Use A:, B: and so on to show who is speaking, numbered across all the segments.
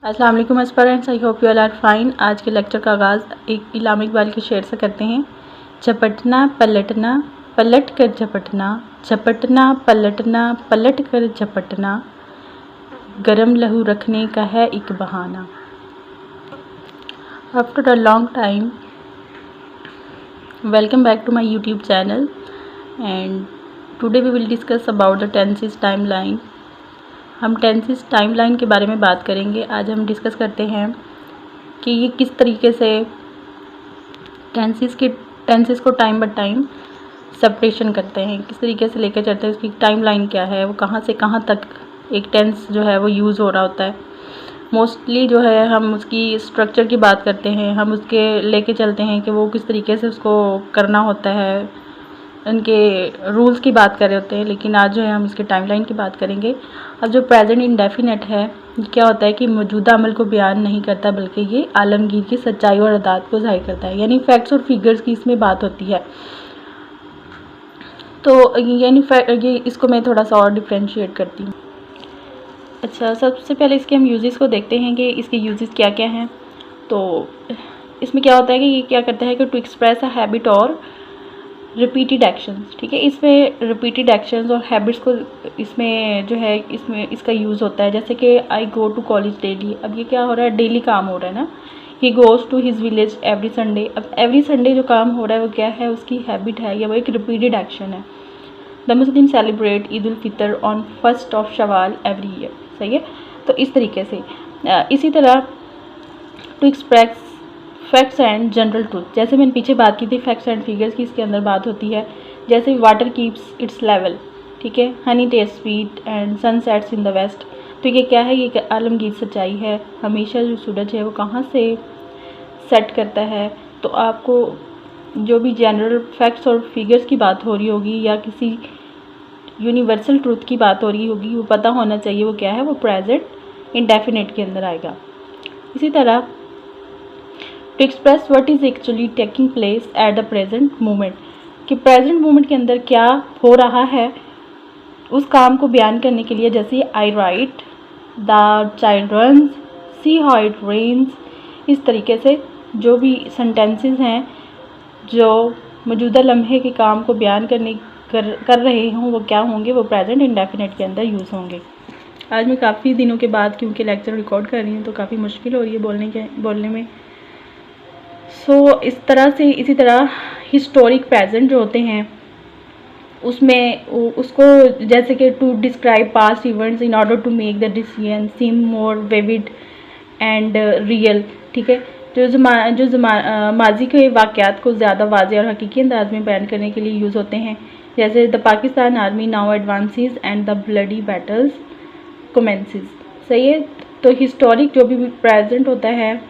A: अस्सलाम वालेकुम aspirants, I hope you all are fine. आज के लेक्चर का आगाज़ एक इलामी इकबाल के शेर से करते हैं। झपटना पलटना पलट कर झपटना, झपटना पलटना पलट कर झपटना, गरम लहू रखने का है एक बहाना। After a long time, welcome back to my YouTube channel and today we will discuss about the tenses timeline. हम टेंसेस टाइमलाइन के बारे में बात करेंगे। आज हम डिस्कस करते हैं कि ये किस तरीके से टेंसेस को टाइम बाय टाइम सेपरेशन करते हैं, किस तरीके से लेकर चलते हैं, उसकी टाइमलाइन क्या है, वो कहाँ से कहाँ तक एक टेंस जो है वो यूज़ हो रहा होता है। मोस्टली जो है हम उसकी स्ट्रक्चर की बात करते हैं, हम उसके लेके चलते हैं कि वो किस तरीके से उसको करना होता है, उनके रूल्स की बात कर रहे होते हैं। लेकिन आज जो है हम इसके टाइमलाइन की बात करेंगे। अब जो प्रेजेंट इंडेफिनेट है, क्या होता है कि मौजूदा अमल को बयान नहीं करता, बल्कि ये आलमगीर की सच्चाई और अदात को जाहिर करता है, यानी फैक्ट्स और फिगर्स की इसमें बात होती है। तो यानी ये इसको मैं थोड़ा सा और डिफ्रेंशिएट करती हूँ। अच्छा, सबसे पहले इसके हम यूजेस को देखते हैं कि इसके यूजेस क्या क्या हैं। तो इसमें क्या होता है कि ये क्या करता है कि टू एक्सप्रेस अ हैबिट और रिपीटेड एक्शंस, ठीक है। इसमें रिपीटेड एक्शंस और हैबिट्स को इसमें जो है इसमें इसका यूज़ होता है। जैसे कि आई गो टू कॉलेज डेली, अब ये क्या हो रहा है, डेली काम हो रहा है ना। He goes to his village every Sunday, अब एवरी संडे जो काम हो रहा है वो क्या है, उसकी हैबिट है या वो एक रिपीटेड एक्शन है। The Muslim celebrate Eid ul Fitr on 1st of Shawwal every year, सही है। तो इस तरीके से इसी तरह to express facts and general truth, जैसे मैंने पीछे बात की थी फैक्ट्स एंड फिगर्स की, इसके अंदर बात होती है। जैसे वाटर कीप्स इट्स लेवल, ठीक है, honey test sweet and sun sets in the west. तो ये क्या है, ये आलमगीर सच्चाई है। हमेशा जो सूरज है वो कहाँ से सेट करता है। तो आपको जो भी जनरल फैक्ट्स और फिगर्स की बात हो रही होगी या किसी यूनिवर्सल ट्रूथ की बात हो रही होगी, वो पता होना चाहिए वो क्या है, वो प्रेजेंट इंडेफिनिट के अंदर आएगा। इसी तरह to express what is actually taking place at the present moment, कि प्रेजेंट मोमेंट के अंदर क्या हो रहा है उस काम को बयान करने के लिए। जैसे I write the child runs, see how it rains. इस तरीके से जो भी सेंटेंसेस हैं जो मौजूदा लम्हे के काम को बयान कर रहे हों, वो क्या होंगे, वो प्रेजेंट इंडेफिनिट के अंदर यूज़ होंगे। आज मैं काफ़ी दिनों के बाद क्योंकि लेक्चर रिकॉर्ड कर रही हूँ तो काफ़ी मुश्किल हो रही है बोलने में। सो इस तरह से इसी तरह हिस्टोरिक प्रेजेंट जो होते हैं उसमें उसको जैसे कि to describe past events in order to make the decision seem more vivid and real, ठीक है। माजी के वाक़यात को ज़्यादा वाज़े और हकीकी अंदाज में बयान करने के लिए यूज़ होते हैं। जैसे the Pakistan army now advances and the bloody battles commences, सही है। तो हिस्टोरिक जो भी प्रेजेंट होता है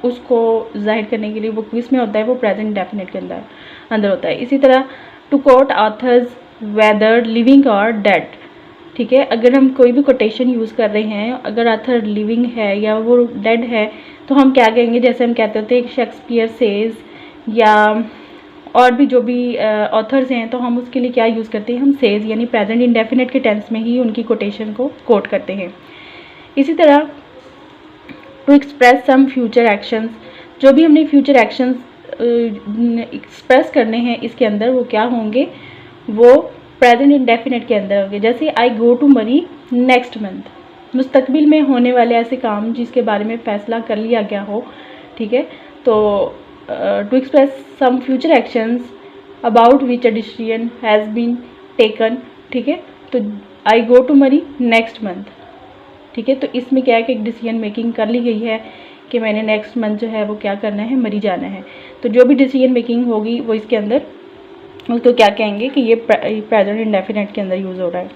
A: उसको जाहिर करने के लिए वो किस में होता है, वो प्रेजेंट इंडेफिनिट के अंदर होता है। इसी तरह to quote authors whether living और डेड, ठीक है। अगर हम कोई भी कोटेशन यूज़ कर रहे हैं, अगर ऑथर लिविंग है या वो डेड है, तो हम क्या कहेंगे, जैसे हम कहते होते हैं शेक्सपियर सेज या और भी जो भी ऑथर्स हैं, तो हम उसके लिए क्या यूज़ करते हैं, हम सेज यानी प्रेजेंट इंडेफिनिट के टेंस में ही उनकी कोटेशन को कोट करते हैं। इसी तरह to express some future actions, जो भी हमने फ्यूचर एक्शंस एक्सप्रेस करने हैं इसके अंदर, वो क्या होंगे, वो प्रेजेंट इंडेफिनिट के अंदर होंगे। जैसे आई go to Murree next month, मुस्तकबिल में होने वाले ऐसे काम जिसके बारे में फ़ैसला कर लिया गया हो, ठीक है। तो to express some future actions about which a decision has been taken, ठीक है। तो I go to Murree next month, ठीक है। तो इसमें क्या है कि एक डिसीजन मेकिंग कर ली गई है कि मैंने नेक्स्ट मंथ जो है वो क्या करना है, मरी जाना है। तो जो भी डिसीजन मेकिंग होगी वो इसके अंदर उसको क्या कहेंगे कि ये प्रेजेंट इंडेफिनिट के अंदर यूज़ हो रहा है।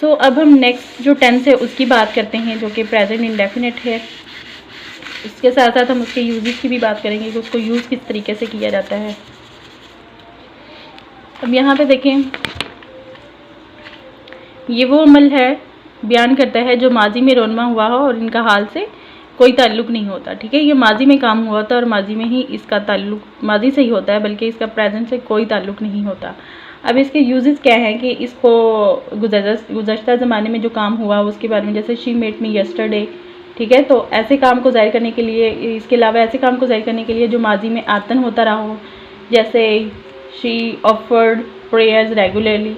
A: सो अब हम नेक्स्ट जो टेंस है उसकी बात करते हैं जो कि प्रेजेंट इंडेफिनिट है। इसके साथ साथ हम उसके यूजेस की भी बात करेंगे कि उसको यूज़ किस तरीके से किया जाता है। अब यहाँ पे देखें, ये वो अमल है बयान करता है जो माजी में रोनमा हुआ हो और इनका हाल से कोई ताल्लुक़ नहीं होता, ठीक है। ये माजी में काम हुआ था और माजी में ही इसका ताल्लुक़ माजी से ही होता है, बल्कि इसका प्रेजेंट से कोई ताल्लुक़ नहीं होता। अब इसके यूजेस क्या हैं कि इसको गुज़श्ता ज़माने में जो काम हुआ उसके बारे में, जैसे शी मेट मी यस्टरडे, ठीक है। तो ऐसे काम को ज़ाहिर करने के लिए, इसके अलावा ऐसे काम को ज़ाहिर करने के लिए जो माजी में आतन होता रहा हो, जैसे शी ऑफर्ड प्रेयर्स रेगुलरली।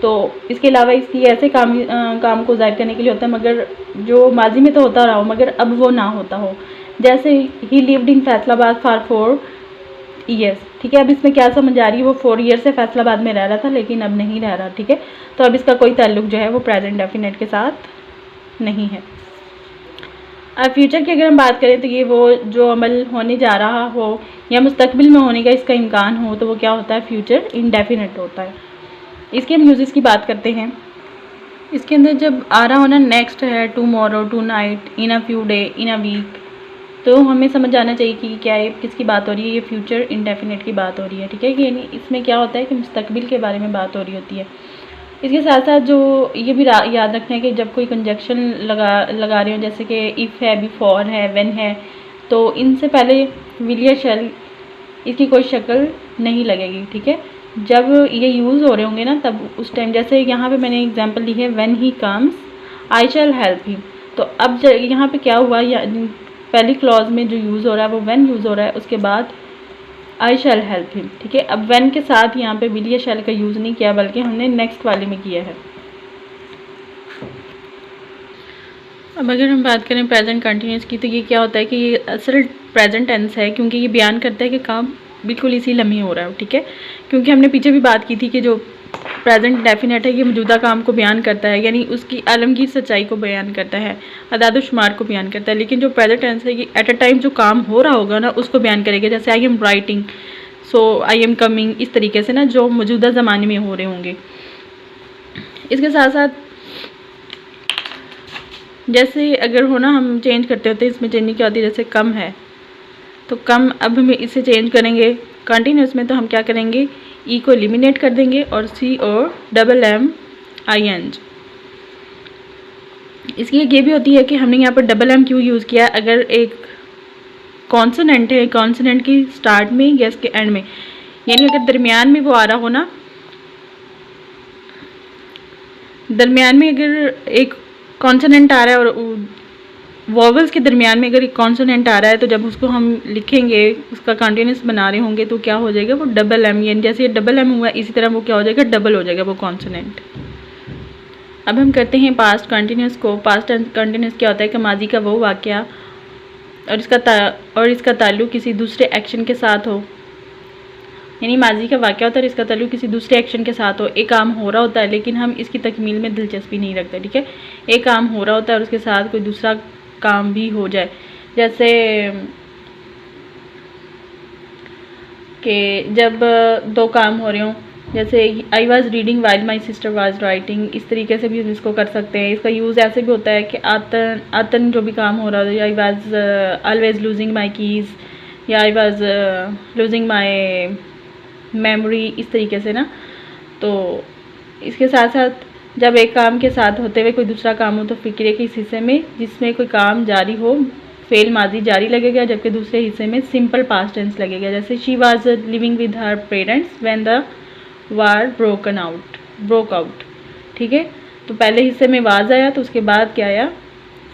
A: तो इसके अलावा इसकी ऐसे काम को ज़ाहिर करने के लिए होता है मगर जो माजी में तो होता रहा हो मगर अब वो ना होता हो, जैसे ही lived in Faisalabad for 4 years, ठीक है। अब इसमें क्या समझ आ रही है, वो 4 ईयर से फैसलाबाद में रह रहा था लेकिन अब नहीं रह रहा, ठीक है। तो अब इसका कोई ताल्लुक जो है वो प्रेजेंट डेफिनेट के साथ नहीं है। अब फ्यूचर की अगर हम बात करें तो ये वो जो अमल होने जा रहा हो या मुस्तकबिल में होने का इसका इम्कान हो तो वो क्या होता है, फ्यूचर इंडेफिनेट होता है। इसके हम यूजेस की बात करते हैं। इसके अंदर जब आ रहा हो ना नेक्स्ट है, tomorrow, tonight, in a few day, in a week, तो हमें समझ आना चाहिए कि क्या है, किसकी बात हो रही है, ये फ्यूचर इंडेफिनेट की बात हो रही है, ठीक है। कि यानी इसमें क्या होता है कि मुस्तकबिल के बारे में बात हो रही होती है। इसके साथ साथ जो ये भी याद रखना है कि जब कोई कंजक्शन लगा रहे हो, जैसे कि इफ़ है, बिफोर है, व्हेन है, तो इनसे पहले विल या शैल इसकी कोई शक्ल नहीं लगेगी, ठीक है। जब ये यूज़ हो रहे होंगे ना तब उस टाइम, जैसे यहाँ पे मैंने एग्जांपल ली है, when he comes I shell help him. तो अब यहाँ पे क्या हुआ, या पहली क्लॉज में जो यूज़ हो रहा है वो व्हेन यूज़ हो रहा है, उसके बाद आई शैल हेल्प हिम, ठीक है। अब व्हेन के साथ यहाँ पे विल या शैल का यूज़ नहीं किया बल्कि हमने नेक्स्ट वाले में किया है। अब अगर हम बात करें प्रेजेंट कंटिन्यूस की, तो ये क्या होता है कि ये असल प्रेजेंट टेंस है क्योंकि ये बयान करता है कि काम बिल्कुल इसी लम्हे हो रहा है, ठीक है। क्योंकि हमने पीछे भी बात की थी कि जो प्रेजेंट डेफिनेट है ये मौजूदा काम को बयान करता है, यानी उसकी आलमगीर सच्चाई को बयान करता है, अदाद शुमार को बयान करता है। लेकिन जो प्रेजेंट टेंस है ये एट अ टाइम जो काम हो रहा होगा ना उसको बयान करेगा, जैसे I am writing, so I am coming, इस तरीके से ना जो मौजूदा ज़माने में हो रहे होंगे। इसके साथ साथ जैसे अगर हो ना हम चेंज करते होते हैं, इसमें चेंजिंग क्या होती है, जैसे कम है तो कम, अब हम इसे चेंज करेंगे कंटिन्यूस में, तो हम क्या करेंगे, ई को एलिमिनेट कर देंगे और सी और double M I N G. इसकी ये भी होती है कि हमने यहाँ पर डबल एम क्यों यूज़ किया, अगर एक कॉन्सोनेंट है, कॉन्सोनेंट की स्टार्ट में या इसके एंड में, यानी अगर दरमियान में वो आ रहा हो ना, दरमियान में अगर एक कॉन्सोनेंट आ रहा है और वॉवल्स के दरमियान में अगर एक कॉन्सोनेंट आ रहा है, तो जब उसको हम लिखेंगे, उसका कंटिन्यूस बना रहे होंगे, तो क्या हो जाएगा, वो डबल एम, यानी जैसे ये डबल एम हुआ इसी तरह वो क्या हो जाएगा, डबल हो जाएगा वो कॉन्सोनेंट। अब हम करते हैं पास्ट कंटिन्यूस को। पास्ट कंटिन्यूस क्या होता है कि माजी का वो वाक़या और इसका ताल्लुक़ किसी दूसरे एक्शन के साथ हो, यानी माजी का वाक़या होता है और इसका ताल्लुक़ किसी दूसरे एक्शन के साथ हो। एक काम हो रहा होता है लेकिन हम इसकी तकमील में दिलचस्पी नहीं रखते, ठीक है। एक काम हो रहा होता है और उसके साथ कोई दूसरा काम भी हो जाए, जैसे कि जब दो काम हो रहे हों, जैसे I was reading while my sister was writing, इस तरीके से भी हम इसको कर सकते हैं। इसका यूज़ ऐसे भी होता है कि आतन जो भी काम हो रहा है, I was always losing my keys, या I was losing my memory, इस तरीके से ना। तो इसके साथ साथ जब एक काम के साथ होते हुए कोई दूसरा काम हो तो फ़िक्र के इस हिस्से में जिसमें कोई काम जारी हो फेल माजी जारी लगेगा, जबकि दूसरे हिस्से में सिंपल पास्ट टेंस लगेगा। जैसे she was living with her parents when the war broke out, ठीक है। तो पहले हिस्से में वाज आया तो उसके बाद क्या आया,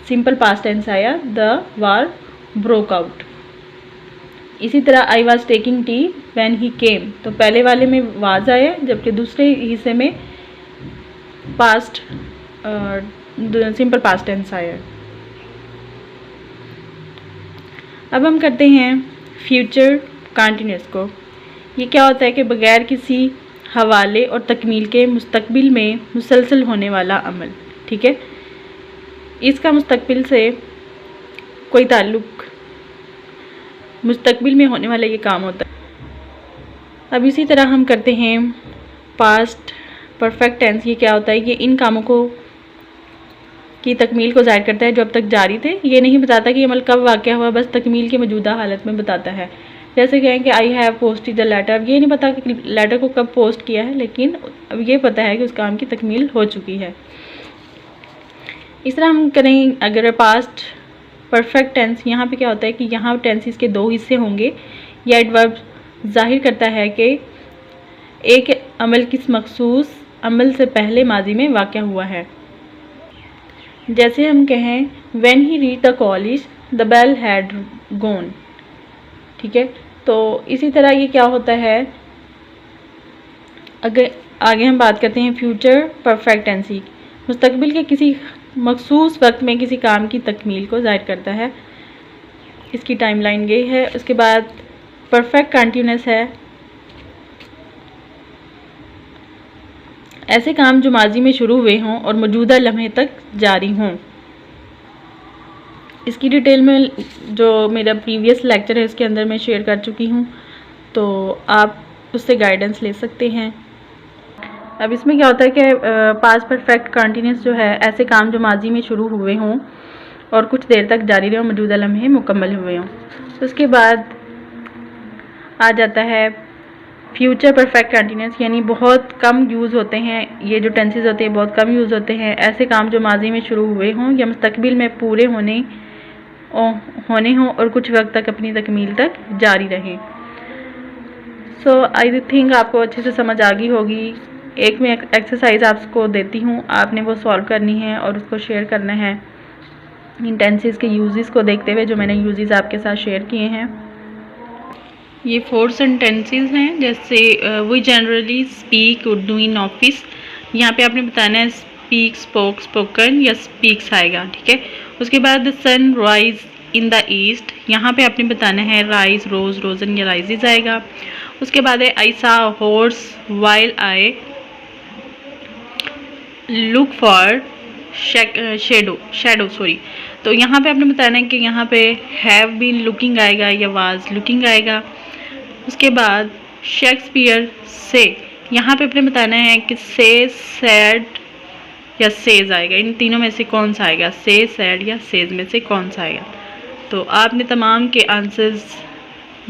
A: सिंपल पास्ट टेंस आया, द वार ब्रोक आउट। इसी तरह I was taking tea when he came, तो पहले वाले में वाज आया जबकि दूसरे हिस्से में पास्ट सिंपल पास्ट टेंस आया। अब हम करते हैं फ्यूचर कंटिन्यूस को। ये क्या होता है कि बगैर किसी हवाले और तकमील के मुस्तकबिल में मुसलसल होने वाला अमल, ठीक है। इसका मुस्तकबिल से कोई ताल्लुक़, मुस्तकबिल में होने वाला ये काम होता है। अब इसी तरह हम करते हैं पास्ट परफेक्ट टेंस। ये क्या होता है, ये इन कामों को की तकमील को ज़ाहिर करता है जो अब तक जारी थे। ये नहीं बताता कि अमल कब वाक़या हुआ, बस तकमील की मौजूदा हालत में बताता है। जैसे कहें कि I have posted the letter, अब ये नहीं पता कि लेटर को कब पोस्ट किया है, लेकिन अब ये पता है कि उस काम की तकमील हो चुकी है। इस तरह हम करें अगर पास्ट परफेक्ट टेंस, यहाँ पे क्या होता है कि यहाँ टेंसेस के दो हिस्से होंगे। यह एडवर्ब जाहिर करता है कि एक अमल किस मखसूस अमल से पहले माजी में वाक़या हुआ है। जैसे हम कहें when he reach the college the bell had gone, ठीक है। तो इसी तरह ये क्या होता है, अगर आगे हम बात करते हैं फ्यूचर परफेक्ट टेंस की, मुस्तकबिल के किसी मखसूस वक्त में किसी काम की तकमील को ज़ाहिर करता है। इसकी टाइमलाइन ये है। उसके बाद परफेक्ट कंटिन्यूस है, ऐसे काम जो माजी में शुरू हुए हों और मौजूदा लम्हे तक जारी हों। इसकी डिटेल में जो मेरा प्रीवियस लेक्चर है उसके अंदर मैं शेयर कर चुकी हूँ, तो आप उससे गाइडेंस ले सकते हैं। अब इसमें क्या होता है कि पास्ट परफेक्ट कंटिन्यूस जो है ऐसे काम जो माजी में शुरू हुए हों और कुछ देर तक जारी रहे, मौजूदा लम्हे मुकम्मल हुए हों। तो उसके बाद आ जाता है फ्यूचर परफेक्ट कंटिन्यूस, यानी बहुत कम यूज़ होते हैं ये जो टेंसेस होते हैं, बहुत कम यूज़ होते हैं। ऐसे काम जो माजी में शुरू हुए हों या मुस्तकबिल में पूरे होने हों और कुछ वक्त तक अपनी तकमील तक जारी रहें। सो आई थिंक आपको अच्छे से समझ आ गई होगी। एक मैं एक्सरसाइज आपको देती हूँ, आपने वो सॉल्व करनी है और उसको शेयर करना है इन टेंसेस के यूजेस को देखते हुए, जो मैंने यूजेस आपके साथ शेयर किए हैं। ये 4 सेंटेंसेस हैं, जैसे we generally speak Urdu in office. यहाँ पे आपने बताना है स्पीक, स्पोक, स्पोकन या स्पीक्स आएगा, ठीक है। उसके बाद the sun rise in the east, यहाँ पे आपने बताना है राइज, रोज, रोजन या राइजेज आएगा। उसके बाद है आई सा horse while I look for shadow sorry. तो यहाँ पे आपने बताना है कि यहाँ पे हैव बीन लुकिंग आएगा या वाज लुकिंग आएगा। उसके बाद शेक्सपियर से, यहाँ पे आपने बताना है कि से, सैड या सेज आएगा। इन तीनों में से कौन सा आएगा, से, सैड या सेज में से कौन सा आएगा। तो आपने तमाम के आंसर्स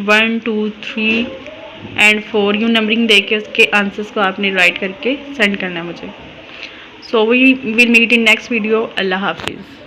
A: 1, 2, 3 एंड 4 यूँ नंबरिंग दे के उसके आंसर्स को आपने राइट करके सेंड करना है मुझे। So we will meet in next video. Allah Hafiz.